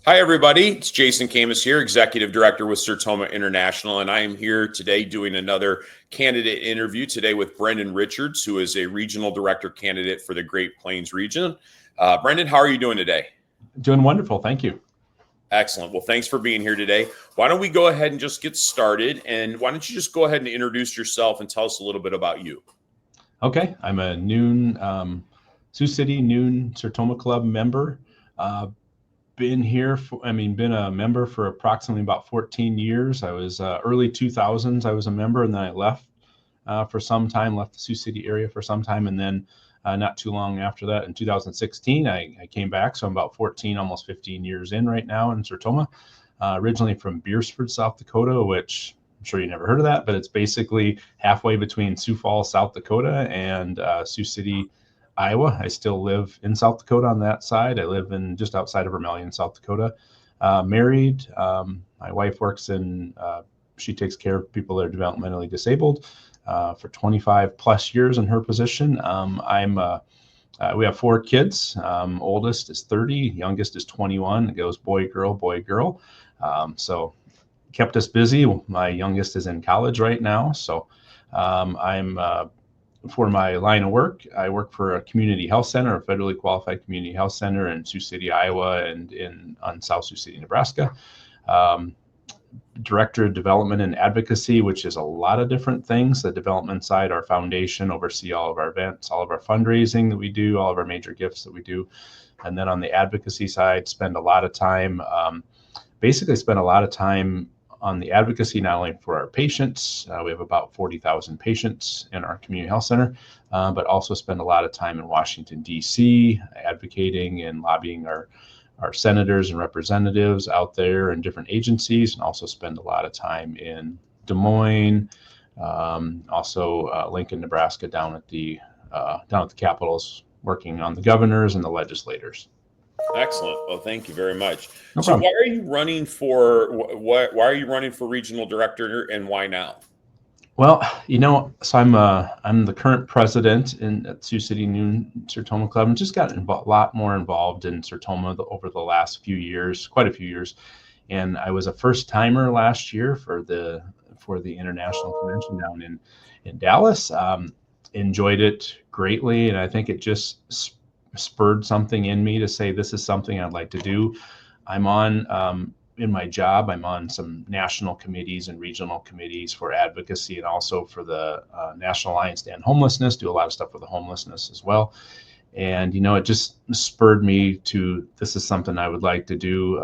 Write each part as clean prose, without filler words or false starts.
Hi, everybody. It's Jason Camus here, Executive Director with Sertoma International, and I am here today doing another candidate interview today with Brendyn Richards, who is a Regional Director candidate for the Great Plains region. Brendyn, how are you doing today? Doing wonderful. Thank you. Excellent. Well, thanks for being here today. Why don't we go ahead and just get started, and why don't you just go ahead and introduce yourself and tell us a little bit about you? Okay. I'm a Noon, Sioux City Noon Sertoma Club member. Been a member for approximately about 14 years. I was early 2000s. I was a member, and then I left for some time, left the Sioux City area for some time. And then not too long after that, in 2016, I came back. So I'm about 14, almost 15 years in right now in Sertoma. Originally from Beersford, South Dakota, which I'm sure you never heard of that, but it's basically halfway between Sioux Falls, South Dakota and Sioux City, Iowa. I still live in South Dakota on that side. I live in just outside of Vermilion, South Dakota. Married. My wife works she takes care of people that are developmentally disabled for 25 plus years in her position. We have 4 kids. Oldest is 30, youngest is 21. It goes boy, girl, boy, girl. So kept us busy. My youngest is in college right now. So for my line of work, I work for a community health center, a federally qualified community health center in Sioux City, Iowa, and on South Sioux City, Nebraska. Director of Development and Advocacy, which is a lot of different things. The development side, our foundation, oversee all of our events, all of our fundraising that we do, all of our major gifts that we do. And then on the advocacy side, spend a lot of time on the advocacy, not only for our patients. We have about 40,000 patients in our community health center, but also spend a lot of time in Washington, D.C., advocating and lobbying our senators and representatives out there in different agencies, and also spend a lot of time in Des Moines, also Lincoln, Nebraska, down at the capitals, working on the governors and the legislators. Excellent. Well, thank you very much. No So, problem. why are you running for regional director, and why now? Well, so I'm the current president at Sioux City Noon Sertoma Club, and just got a lot more involved in Sertoma over the last few years, quite a few years. And I was a first timer last year for the international convention down in Dallas. Enjoyed it greatly, and I think it just spurred something in me to say this is something I'd like to do. In my job, I'm on some national committees and regional committees for advocacy, and also for the National Alliance to End Homelessness. Do a lot of stuff with the homelessness as well. And it just spurred me to, this is something I would like to do,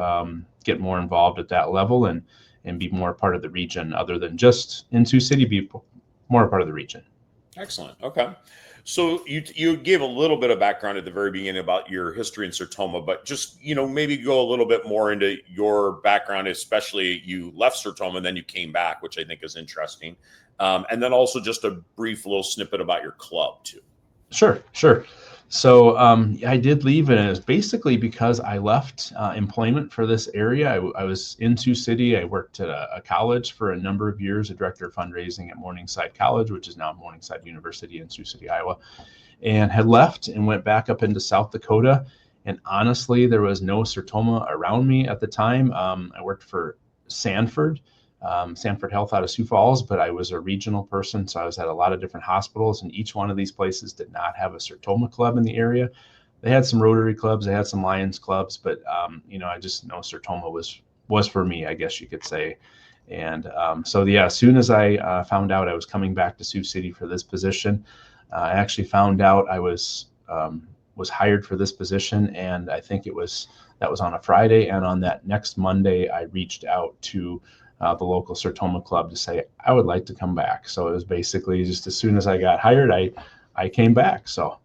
get more involved at that level, and be more part of the region, other than just in Sioux City, be more a part of the region. Excellent. Okay. So you gave a little bit of background at the very beginning about your history in Sertoma, but just, maybe go a little bit more into your background, especially you left Sertoma and then you came back, which I think is interesting. And then also just a brief little snippet about your club too. Sure. So I did leave, and it was basically because I left employment for this area. I was in Sioux City. I worked at a college for a number of years, a director of fundraising at Morningside College, which is now Morningside University in Sioux City, Iowa, and had left and went back up into South Dakota. And honestly, there was no Sertoma around me at the time. I worked for Sanford Health out of Sioux Falls, but I was a regional person, so I was at a lot of different hospitals, and each one of these places did not have a Sertoma club in the area. They had some Rotary clubs, they had some Lions clubs, but I just know Sertoma was for me, I guess you could say. And as soon as I found out I was coming back to Sioux City for this position, I actually found out I was hired for this position, and I think that was on a Friday, and on that next Monday, I reached out to the local Sertoma club to say I would like to come back. So it was basically just as soon as I got hired, I came back. So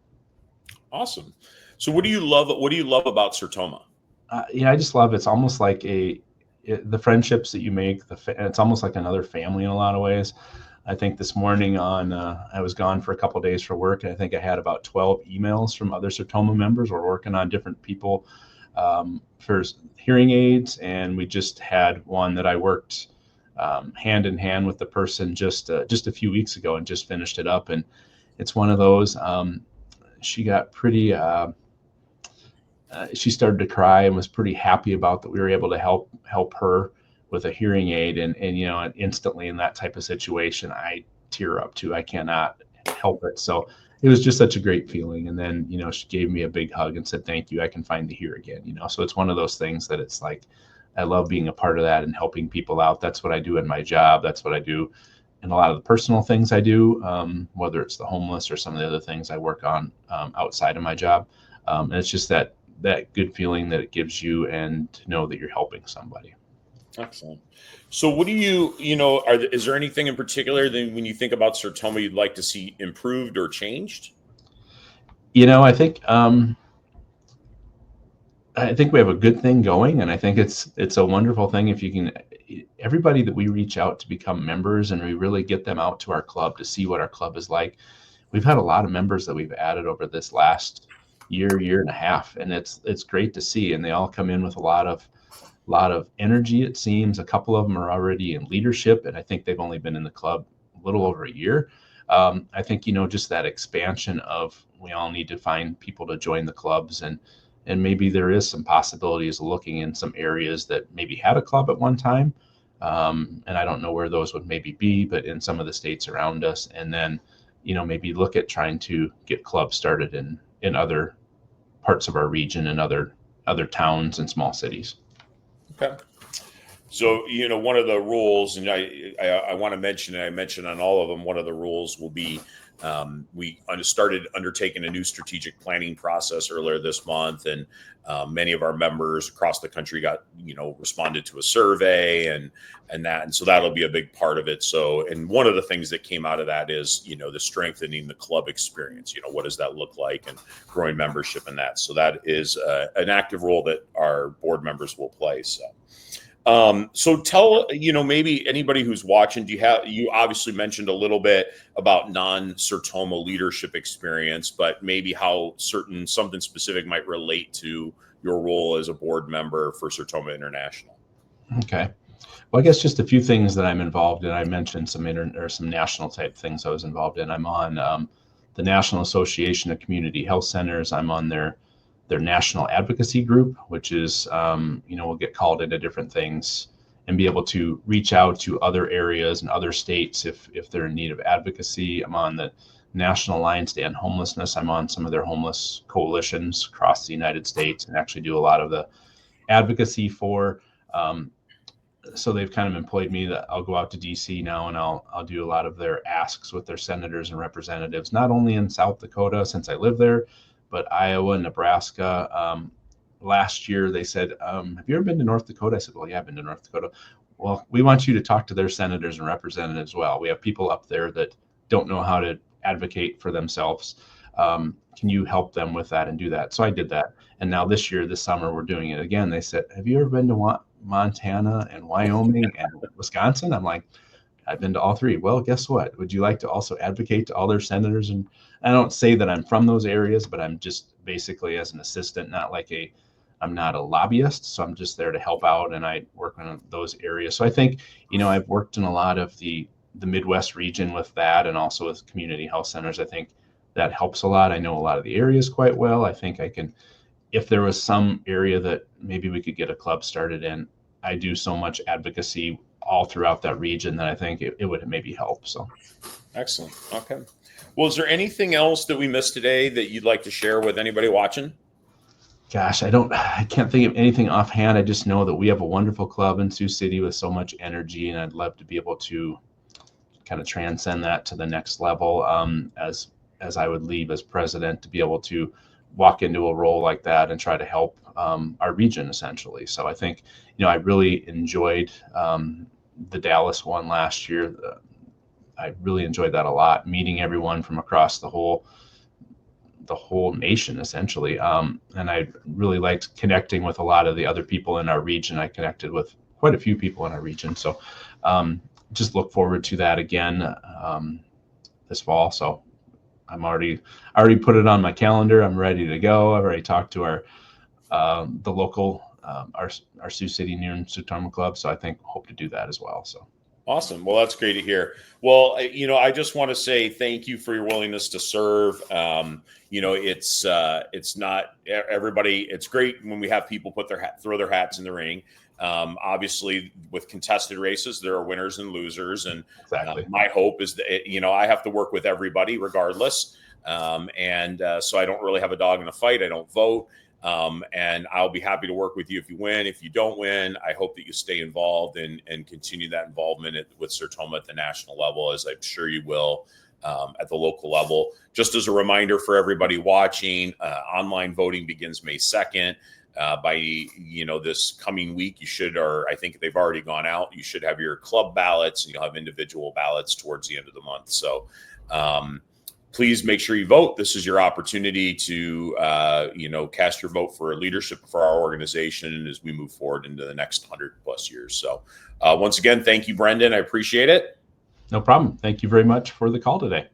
awesome. So what do you love about Sertoma? I just love it's almost like the friendships that you make. It's almost like another family in a lot of ways. I think this morning I was gone for a couple of days for work, and I think I had about 12 emails from other Sertoma members. We're working on different people for hearing aids, and we just had one that I worked hand in hand with the person just a few weeks ago, and just finished it up. And it's one of those. She got pretty she started to cry and was pretty happy about that we were able to help her with a hearing aid. And instantly in that type of situation, I tear up too. I cannot help it. So it was just such a great feeling. And then, she gave me a big hug and said, thank you. I can finally hear again, So it's one of those things that it's like, I love being a part of that and helping people out. That's what I do in my job. That's what I do in a lot of the personal things I do, whether it's the homeless or some of the other things I work on outside of my job. And it's just that good feeling that it gives you, and to know that you're helping somebody. Excellent. So what do is there anything in particular that when you think about Sertoma you'd like to see improved or changed? I think we have a good thing going, and I think it's a wonderful thing if you can, everybody that we reach out to become members and we really get them out to our club to see what our club is like. We've had a lot of members that we've added over this last year and a half, and it's great to see. And they all come in with a lot of energy. It seems a couple of them are already in leadership, and I think they've only been in the club a little over a year. I think just that expansion of, we all need to find people to join the clubs, and maybe there is some possibilities looking in some areas that maybe had a club at one time. And I don't know where those would maybe be, but in some of the states around us. And then, maybe look at trying to get clubs started in other parts of our region and other towns and small cities. Okay. So, one of the rules, and I want to mention, and I mentioned on all of them, one of the rules will be we started undertaking a new strategic planning process earlier this month, and many of our members across the country got, responded to a survey and so that'll be a big part of it. So, and one of the things that came out of that is, the strengthening the club experience. What does that look like, and growing membership in that. So that is an active role that our board members will play. So tell, maybe anybody who's watching, you obviously mentioned a little bit about non-Sertoma leadership experience, but maybe how something specific might relate to your role as a board member for Sertoma International. Okay. Well, I guess just a few things that I'm involved in. I mentioned some national type things I was involved in. I'm on the National Association of Community Health Centers. I'm on their national advocacy group, which is, we'll get called into different things and be able to reach out to other areas and other states if they're in need of advocacy. I'm on the National Alliance to End Homelessness. I'm on some of their homeless coalitions across the United States and actually do a lot of the advocacy for. So they've kind of employed me that I'll go out to DC now, and I'll do a lot of their asks with their senators and representatives, not only in South Dakota since I live there, but Iowa, Nebraska. Last year they said, have you ever been to North Dakota? I said, well, yeah, I've been to North Dakota. Well, we want you to talk to their senators and representatives as well. We have people up there that don't know how to advocate for themselves. Can you help them with that and do that? So I did that. And now this summer, we're doing it again. They said, have you ever been to Montana and Wyoming and Wisconsin? I'm like, I've been to all three. Well, guess what? Would you like to also advocate to all their senators? And I don't say that I'm from those areas, but I'm just basically as an assistant, I'm not a lobbyist. So I'm just there to help out, and I work on those areas. So I think, I've worked in a lot of the Midwest region with that, and also with community health centers. I think that helps a lot. I know a lot of the areas quite well. I think I can, if there was some area that maybe we could get a club started in, I do so much advocacy all throughout that region that I think it would maybe help. So. Excellent. Okay. Well, is there anything else that we missed today that you'd like to share with anybody watching? Gosh, I can't think of anything offhand. I just know that we have a wonderful club in Sioux City with so much energy, and I'd love to be able to kind of transcend that to the next level. As I would leave as president, to be able to walk into a role like that and try to help our region essentially. So I think, I really enjoyed the Dallas one last year. I really enjoyed that a lot, meeting everyone from across the whole nation essentially. And I really liked connecting with a lot of the other people in our region. I connected with quite a few people in our region. So just look forward to that again this fall. So I'm already put it on my calendar. I'm ready to go. I've already talked to the local, our Sioux City Noon Sertoma Club. So I think hope to do that as well. So. Awesome. Well, that's great to hear. Well, I just want to say thank you for your willingness to serve. It's not everybody. It's great when we have people throw their hats in the ring. Obviously, with contested races, there are winners and losers, and Exactly. my hope is that I have to work with everybody regardless. So I don't really have a dog in the fight. I don't vote. And I'll be happy to work with you if you win. If you don't win, I hope that you stay involved and continue that involvement with Sertoma at the national level, as I'm sure you will at the local level. Just as a reminder for everybody watching, online voting begins May 2nd. By this coming week, you should, or I think they've already gone out. You should have your club ballots, and you'll have individual ballots towards the end of the month. So. Please make sure you vote. This is your opportunity to, cast your vote for leadership for our organization as we move forward into the next 100+ years. So once again, thank you, Brendyn. I appreciate it. No problem. Thank you very much for the call today.